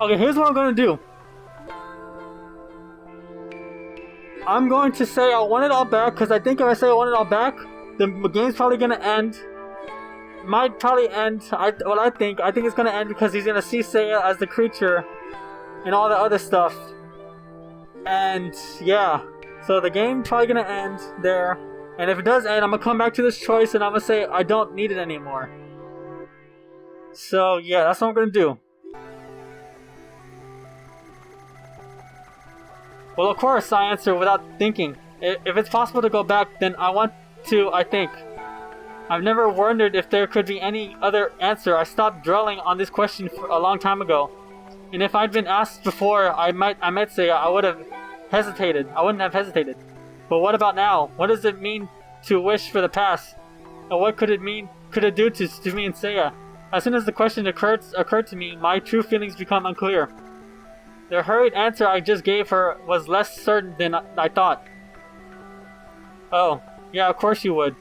Okay, here's what I'm gonna do. I'm going to say I want it all back, because I think if I say I want it all back, the game's probably gonna end. Might probably end. I think it's gonna end because he's gonna see Seiya as the creature and all the other stuff. And yeah, so the game probably gonna end there. And if it does end, I'm gonna come back to this choice and I'm gonna say I don't need it anymore. So yeah, that's what I'm gonna do. Well, of course, I answer without thinking. If it's possible to go back, then I want to, I think. I've never wondered if there could be any other answer. I stopped dwelling on this question for a long time ago. And if I'd been asked before, I might say I would have hesitated. I wouldn't have hesitated. But what about now? What does it mean to wish for the past? And what could it mean? Could it do to me and Seiya? As soon as the question occurred to me, my true feelings become unclear. The hurried answer I just gave her was less certain than I thought. Oh, yeah, of course you would.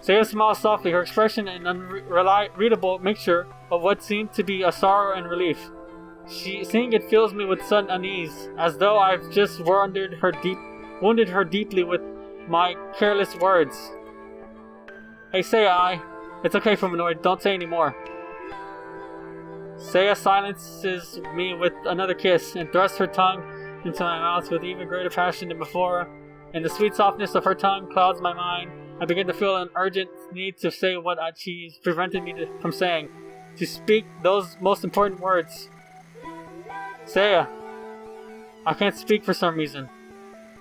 Seiya smiled softly, her expression an unreadable mixture of what seemed to be a sorrow and relief. Seeing it fills me with sudden unease, as though I've just wounded her deeply with my careless words. Hey Seiya, it's okay for Minori, don't say any more. Seiya silences me with another kiss and thrusts her tongue into my mouth with even greater passion than before, and the sweet softness of her tongue clouds my mind. I begin to feel an urgent need to say what she's prevented me from saying, to speak those most important words. Seiya, I can't speak for some reason.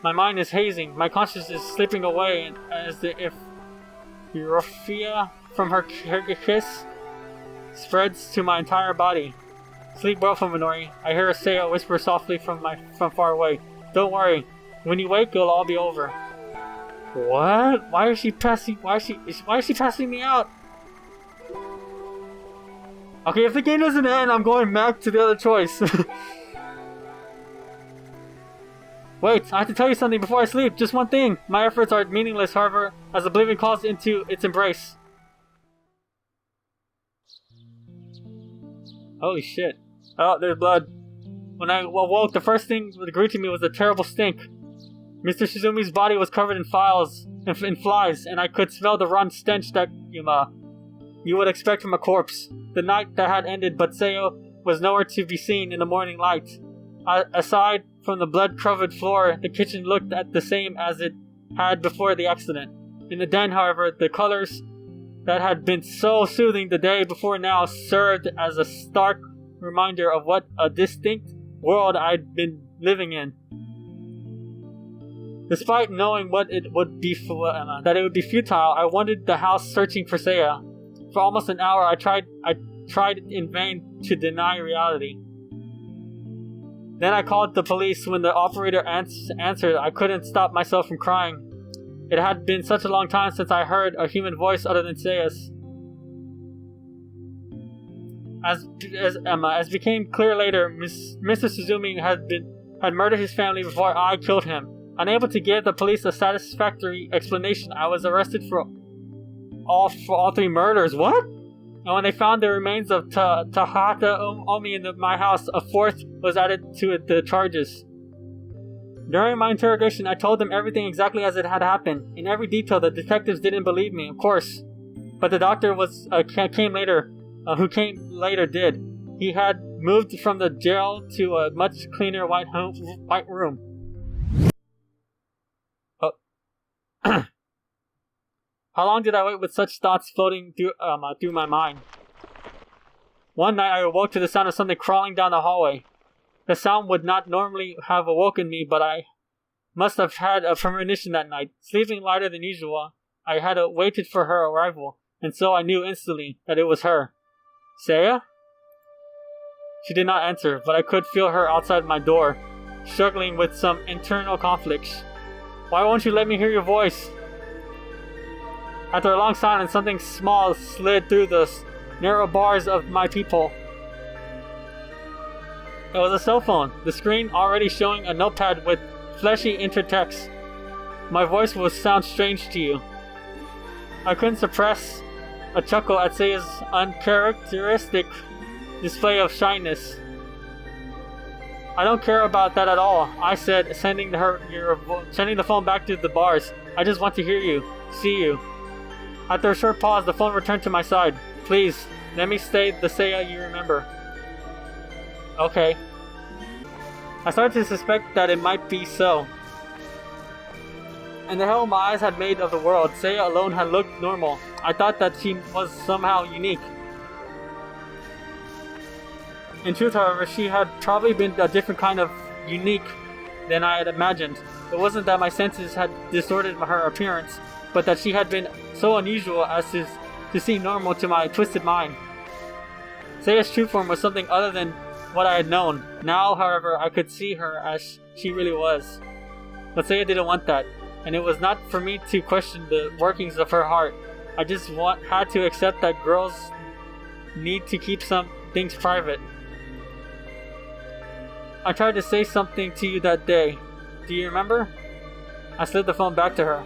My mind is hazing, my consciousness is slipping away, as if euphoria from her kiss spreads to my entire body. Sleep well, Minori. I hear Seiya whisper softly from far away. Don't worry. When you wake, it'll all be over. What? Why is she passing me out? Okay, if the game doesn't end, I'm going back to the other choice. Wait, I have to tell you something before I sleep. Just one thing. My efforts are meaningless, however, as oblivion calls into its embrace. Holy shit. Oh, there's blood. When I awoke, the first thing that greeted me was a terrible stink. Mr. Shizumi's body was covered in flies, and I could smell the rotten stench that you would expect from a corpse. The night that had ended, but Seiya was nowhere to be seen in the morning light. Aside from the blood-covered floor, the kitchen looked the same as it had before the accident. In the den, however, the colors that had been so soothing the day before now served as a stark reminder of what a distinct world I'd been living in. Despite knowing that it would be futile, I wandered the house searching for Seiya. For almost an hour, I tried in vain to deny reality. Then I called the police. When the operator answered, I couldn't stop myself from crying. It had been such a long time since I heard a human voice other than Seiya's. As became clear later, Mr. Suzumi had murdered his family before I killed him. Unable to give the police a satisfactory explanation, I was arrested for all three murders. What? And when they found the remains of Tahata Omi in my house, a fourth was added to the charges. During my interrogation, I told them everything exactly as it had happened. In every detail, the detectives didn't believe me, of course. But the doctor who came later did. He had moved from the jail to a much cleaner white room. How long did I wait with such thoughts floating through my mind? One night I awoke to the sound of something crawling down the hallway. The sound would not normally have awoken me, but I must have had a premonition that night. Sleeping lighter than usual, I had waited for her arrival, and so I knew instantly that it was her. Seiya? She did not answer, but I could feel her outside my door, struggling with some internal conflicts. Why won't you let me hear your voice? After a long silence, something small slid through the narrow bars of my peephole. It was a cell phone, the screen already showing a notepad with fleshy intertext. My voice would sound strange to you. I couldn't suppress a chuckle at Seiya's uncharacteristic display of shyness. I don't care about that at all, I said, sending the phone back to the bars. I just want to hear you, see you. After a short pause, the phone returned to my side. Please, let me stay the Seiya you remember. Okay. I started to suspect that it might be so. And the hell my eyes had made of the world, Seiya alone had looked normal. I thought that she was somehow unique. In truth, however, she had probably been a different kind of unique than I had imagined. It wasn't that my senses had distorted her appearance, but that she had been so unusual as to seem normal to my twisted mind. Seiya's true form was something other than what I had known. Now, however, I could see her as she really was. But Seiya didn't want that, and it was not for me to question the workings of her heart. I just had to accept that girls need to keep some things private. I tried to say something to you that day. Do you remember? I slid the phone back to her.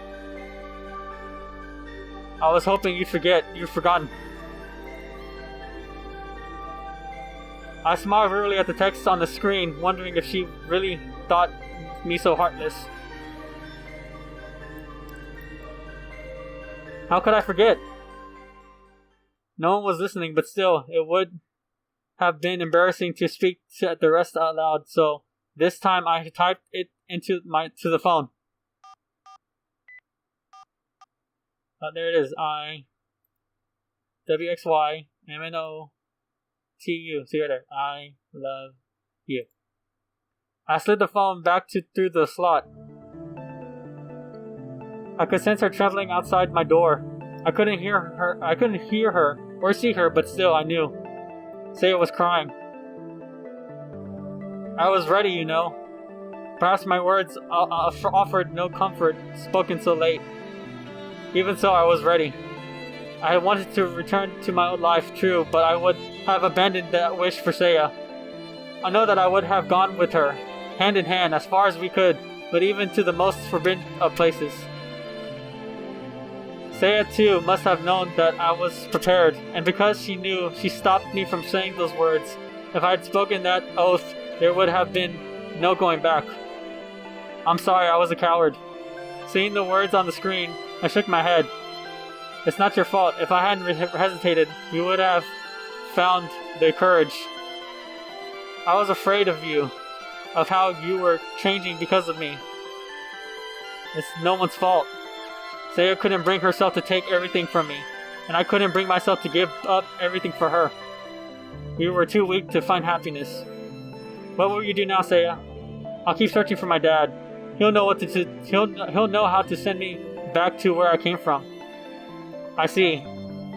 I was hoping you'd forget. You've forgotten. I smiled wearily at the text on the screen, wondering if she really thought me so heartless. How could I forget? No one was listening, but still, it would have been embarrassing to speak the rest out loud, so this time I typed it to the phone. There it is. WXYMNOTU. See right there. I love you. I slid the phone back through the slot. I could sense her trembling outside my door. I couldn't hear her or see her, but still I knew. Seiya was crying. I was ready, you know. Perhaps my words offered no comfort, spoken so late. Even so, I was ready. I had wanted to return to my old life, true, but I would have abandoned that wish for Seiya. I know that I would have gone with her, hand in hand, as far as we could, but even to the most forbidden of places. Seiya too must have known that I was prepared, and because she knew, she stopped me from saying those words. If I had spoken that oath, there would have been no going back. I'm sorry, I was a coward. Seeing the words on the screen, I shook my head. It's not your fault. If I hadn't hesitated, you would have found the courage. I was afraid of you, of how you were changing because of me. It's no one's fault. Seiya couldn't bring herself to take everything from me, and I couldn't bring myself to give up everything for her. We were too weak to find happiness. What will you do now, Seiya? I'll keep searching for my dad. He'll know what to do. He'll know how to send me back to where I came from. I see.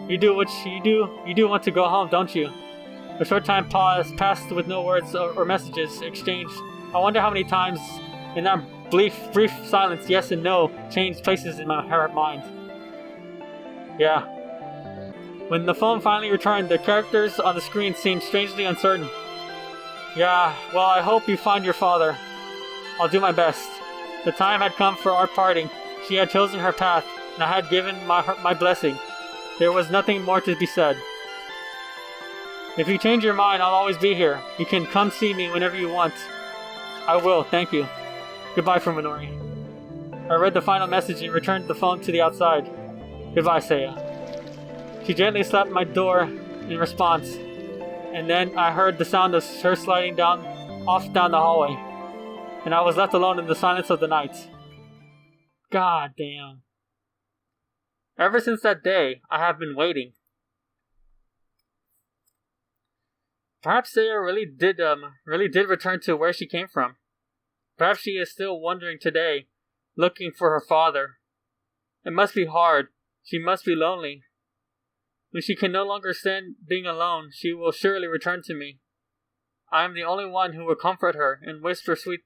You do what you do. You do want to go home, don't you? A short time passed with no words or messages exchanged. I wonder how many times in that brief silence, yes and no changed places in my mind. Yeah. When the phone finally returned, the characters on the screen seemed strangely uncertain. Yeah, well, I hope you find your father. I'll do my best. The time had come for our parting. She had chosen her path, and I had given my blessing. There was nothing more to be said. If you change your mind, I'll always be here. You can come see me whenever you want. I will, thank you. Goodbye from Minori. I read the final message and returned the phone to the outside. Goodbye, Seiya. She gently slapped my door in response, and then I heard the sound of her sliding down the hallway, and I was left alone in the silence of the night. God damn. Ever since that day, I have been waiting. Perhaps Seiya really did return to where she came from. Perhaps she is still wandering today, looking for her father. It must be hard. She must be lonely. When she can no longer stand being alone, she will surely return to me. I am the only one who will comfort her and whisper sweet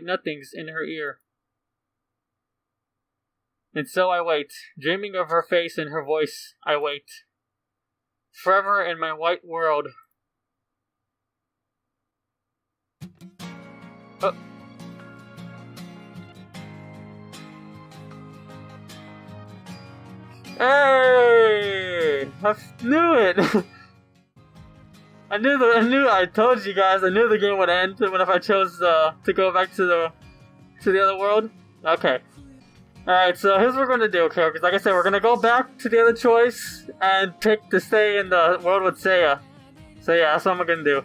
nothings in her ear. And so I wait, dreaming of her face and her voice. I wait. Forever in my white world. Hey! I knew it! I told you guys, I knew the game would end when if I chose to go back to the other world. Okay. Alright, so here's what we're gonna do, okay? Because like I said, we're gonna go back to the other choice and pick to stay in the world with Seiya. So yeah, that's what I'm gonna do.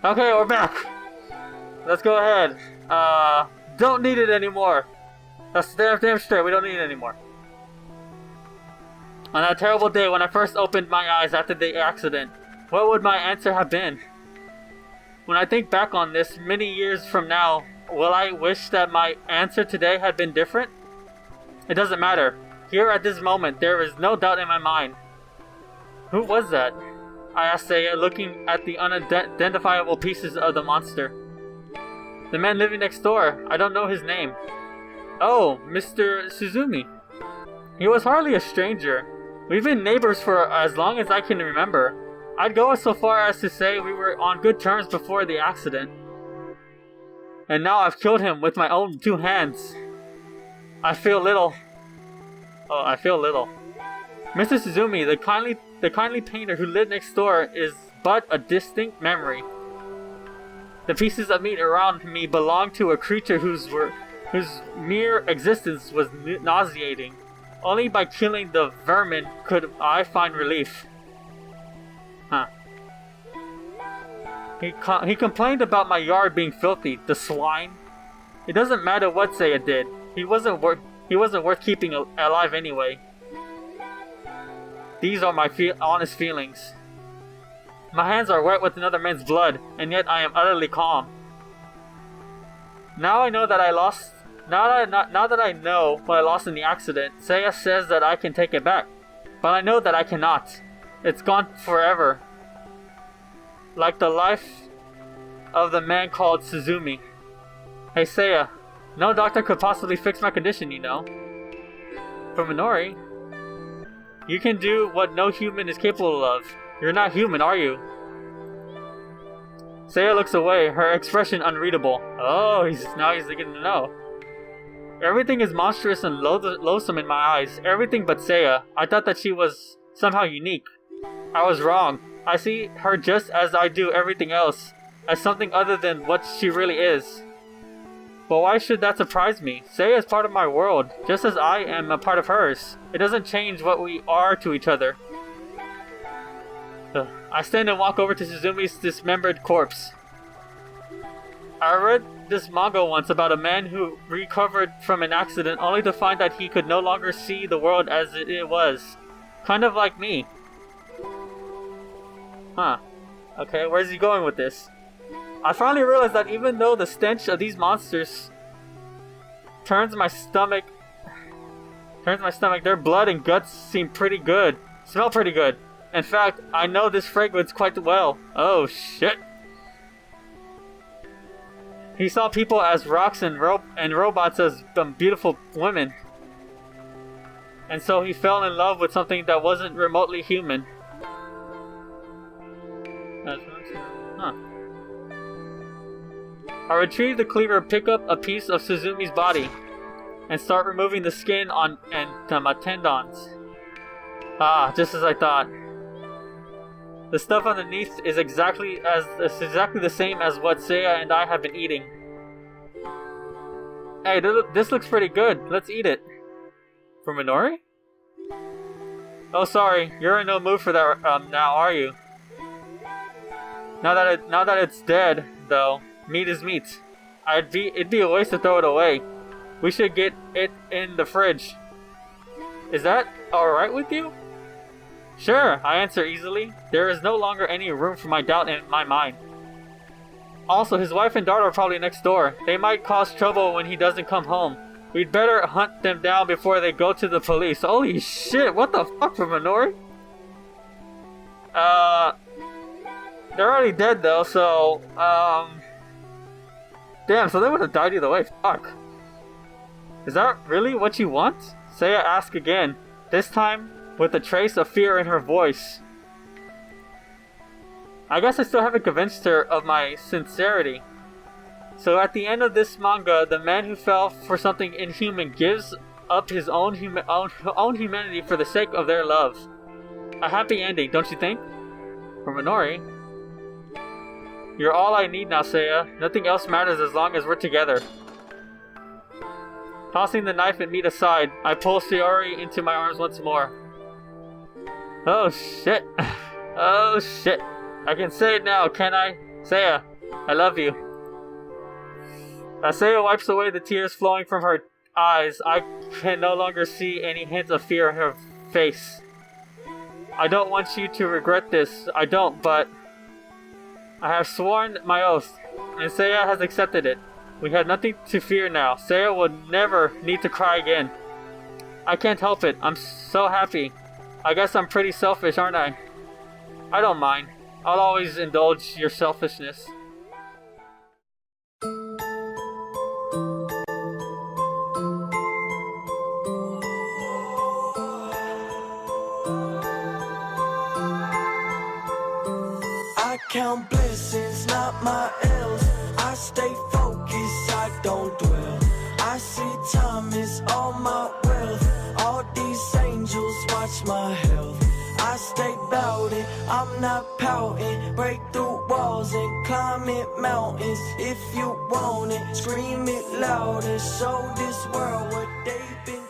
Okay, we're back. Let's go ahead. Don't need it anymore. That's damn straight, we don't need it anymore. On that terrible day when I first opened my eyes after the accident, what would my answer have been? When I think back on this many years from now, will I wish that my answer today had been different? It doesn't matter. Here at this moment, there is no doubt in my mind. Who was that? I asked Seiya, looking at the unidentifiable pieces of the monster. The man living next door. I don't know his name. Oh, Mr. Suzumi. He was hardly a stranger. We've been neighbors for as long as I can remember. I'd go so far as to say we were on good terms before the accident. And now I've killed him with my own 2 hands. I feel little. Oh, I feel little. Mr. Suzumi, the kindly painter who lived next door, is but a distinct memory. The pieces of meat around me belong to a creature whose mere existence was nauseating. Only by killing the vermin could I find relief. Huh. He complained about my yard being filthy, the swine. It doesn't matter what Seiya did. He wasn't worth keeping alive anyway. These are my honest feelings. My hands are wet with another man's blood, and yet I am utterly calm. Now I know that I lost. Now that I know what I lost in the accident, Seiya says that I can take it back. But I know that I cannot. It's gone forever. Like the life of the man called Suzumi. Hey Seiya, no doctor could possibly fix my condition, you know. For Minori, you can do what no human is capable of. You're not human, are you? Seiya looks away, her expression unreadable. Oh, he's beginning to know. Everything is monstrous and loathsome in my eyes. Everything but Seiya. I thought that she was somehow unique. I was wrong. I see her just as I do everything else, as something other than what she really is. But why should that surprise me? Seiya is part of my world, just as I am a part of hers. It doesn't change what we are to each other. I stand and walk over to Suzumi's dismembered corpse. I read this manga once about a man who recovered from an accident only to find that he could no longer see the world as it was. Kind of like me. Huh. Okay, where's he going with this? I finally realized that even though the stench of these monsters turns my stomach, their blood and guts smell pretty good. In fact, I know this fragrance quite well. Oh shit. He saw people as rocks and robots as beautiful women. And so he fell in love with something that wasn't remotely human. Huh. I retrieve the cleaver, pick up a piece of Suzumi's body, and start removing the skin and my tendons. Ah, just as I thought. The stuff underneath is exactly the same as what Seiya and I have been eating. Hey, this looks pretty good. Let's eat it. For Minori? Oh, sorry. You're in no mood for that now, are you? Now that it's dead, though, meat is meat. It'd be a waste to throw it away. We should get it in the fridge. Is that alright with you? Sure, I answer easily. There is no longer any room for my doubt in my mind. Also, his wife and daughter are probably next door. They might cause trouble when he doesn't come home. We'd better hunt them down before they go to the police. Holy shit, what the fuck for Minori? They're already dead though, so, damn, so they would have died either way, fuck. Is that really what you want? Seiya asked again, this time with a trace of fear in her voice. I guess I still haven't convinced her of my sincerity. So at the end of this manga, the man who fell for something inhuman gives up his own humanity for the sake of their love. A happy ending, don't you think? For Minori. You're all I need now, Seiya. Nothing else matters as long as we're together. Tossing the knife and meat aside, I pull Sayori into my arms once more. Oh shit. Oh shit. I can say it now, can I? Seiya, I love you. As Seiya wipes away the tears flowing from her eyes, I can no longer see any hint of fear in her face. I don't want you to regret this. I don't, but I have sworn my oath, and Seiya has accepted it. We have nothing to fear now. Seiya will never need to cry again. I can't help it. I'm so happy. I guess I'm pretty selfish, aren't I? I don't mind. I'll always indulge your selfishness. I count blessings, not my L's. I stay focused, I don't dwell. I see time is all my wealth. All these angels watch my health. I stay bout it, I'm not pouting. Break through walls and climb it mountains. If you want it, scream it louder. Show this world what they've been